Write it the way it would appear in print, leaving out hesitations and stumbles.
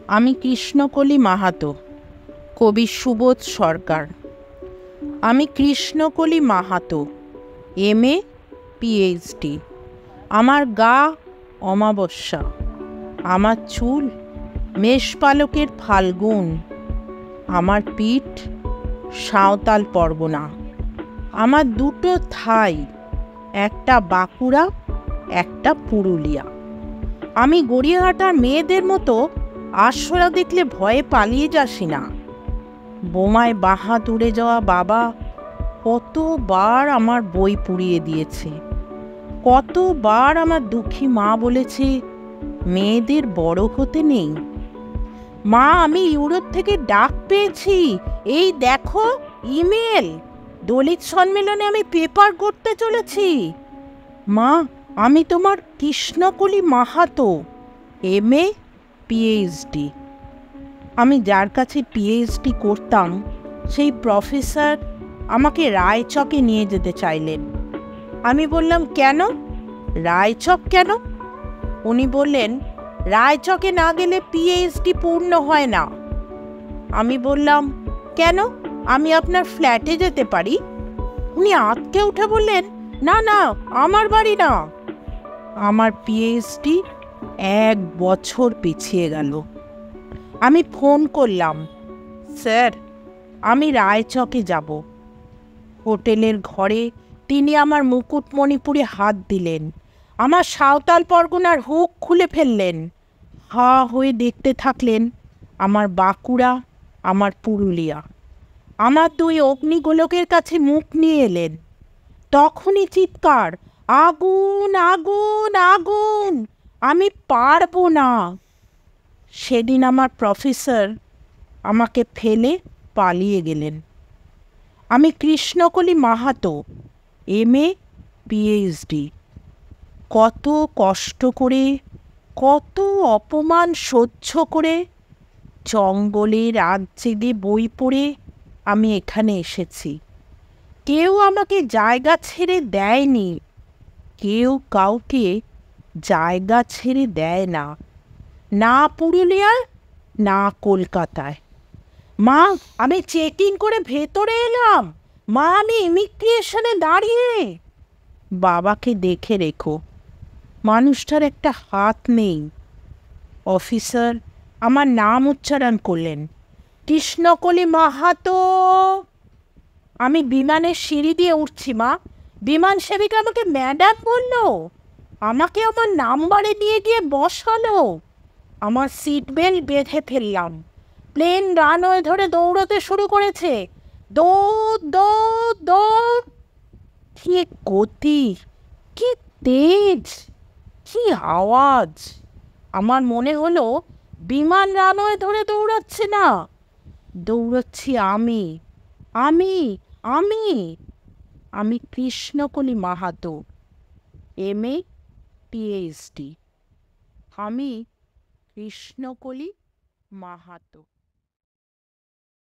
আমি কৃষ্ণকলি মাহাতো, কবি সুবোধ সরকার। আমি কৃষ্ণকলি মাহাতো, MA PhD। আমার গা অমাবস্যা, আমার চুল মেষপালকের ফাল্গুন, আমার পিঠ সাঁওতাল পরগনা, আমার দুটো থাই, একটা বাঁকুড়া একটা পুরুলিয়া। আমি গড়িয়াহাটার মেয়েদের মতো আশরা দেখলে ভয়ে পালিয়ে যাসি না। বোমায় বাহাত উড়ে যাওয়া বাবা কতবার আমার বই পুড়িয়ে দিয়েছে, কতবার আমার দুঃখী মা বলেছে মেয়েদের বড় হতে নেই। মা, আমি ইউরোপ থেকে ডাক পেয়েছি, এই দেখো ইমেল, দলিত সম্মেলনে আমি পেপার করতে চলেছি। মা, আমি তোমার কৃষ্ণকলি মাহাতো, MA PhD। আমি যার কাছে PhD করতাম সেই প্রফেসর আমাকে রায়চকে নিয়ে যেতে চাইলেন। আমি বললাম, কেন? রায়চক কেন? উনি বললেন, রায়চকে না গেলে PhD পূর্ণ হয় না। আমি বললাম, কেন? আমি আপনার ফ্ল্যাটে যেতে পারি। উনি আঁতকে উঠে বললেন, না না, আমার বাড়ি না। আমার PhD 1 বছর পিছিয়ে গেল। আমি ফোন করলাম, স্যার আমি রায়চকে যাব। হোটেলের ঘরে তিনি আমার মুকুটমণিপুরে হাত দিলেন, আমার সাঁওতাল পরগনার হুক খুলে ফেললেন। হা হয়ে দেখতে থাকলেন আমার বাঁকুড়া, আমার পুরুলিয়া। আমার 2 অগ্নিগোলকের কাছে মুখ নিয়ে এলেন। তখনই চিৎকার, আগুন আগুন আগুন, আমি পারবো না। সেদিন আমার প্রফেসর আমাকে ফেলে পালিয়ে গেলেন। আমি কৃষ্ণকলি মাহাতো, MA PhD। কত কষ্ট করে, কত অপমান সহ্য করে, জঙ্গলে রাত জেগে বই পড়ে আমি এখানে এসেছি। কেউ আমাকে জায়গা ছেড়ে দেয়নি, কেউ কাউকে জায়গা ছেড়ে দেয় না, না পুরুলিয়ায় না কলকাতায়। মা, আমি চেকিং করে ভেতরে এলাম। মা, আমি ইমিগ্রেশনে দাঁড়িয়ে। বাবাকে দেখে রেখো, মানুষটার একটা হাত নেই। অফিসার আমার নাম উচ্চারণ করলেন, কৃষ্ণকলি মাহাতো। আমি বিমানের সিঁড়ি দিয়ে উঠছি মা, বিমান সেবিকা আমাকে ম্যাডাম বলল, আমাকে আমার নাম্বারে নিয়ে গিয়ে বসালো। আমার সিট বেল্ট বেঁধে ফেললাম। প্লেন রানওয়ে ধরে দৌড়াতে শুরু করেছে। দৌড় দৌড় দৌড়। কি গতি, কি তেজ, কি আওয়াজ! আমার মনে হলো বিমান রানওয়ে ধরে দৌড়াচ্ছে না, দৌড়াচ্ছি আমি। আমি আমি আমি কৃষ্ণকলি মাহাতো, MA PhD। আমি কৃষ্ণকলি মাহাতো।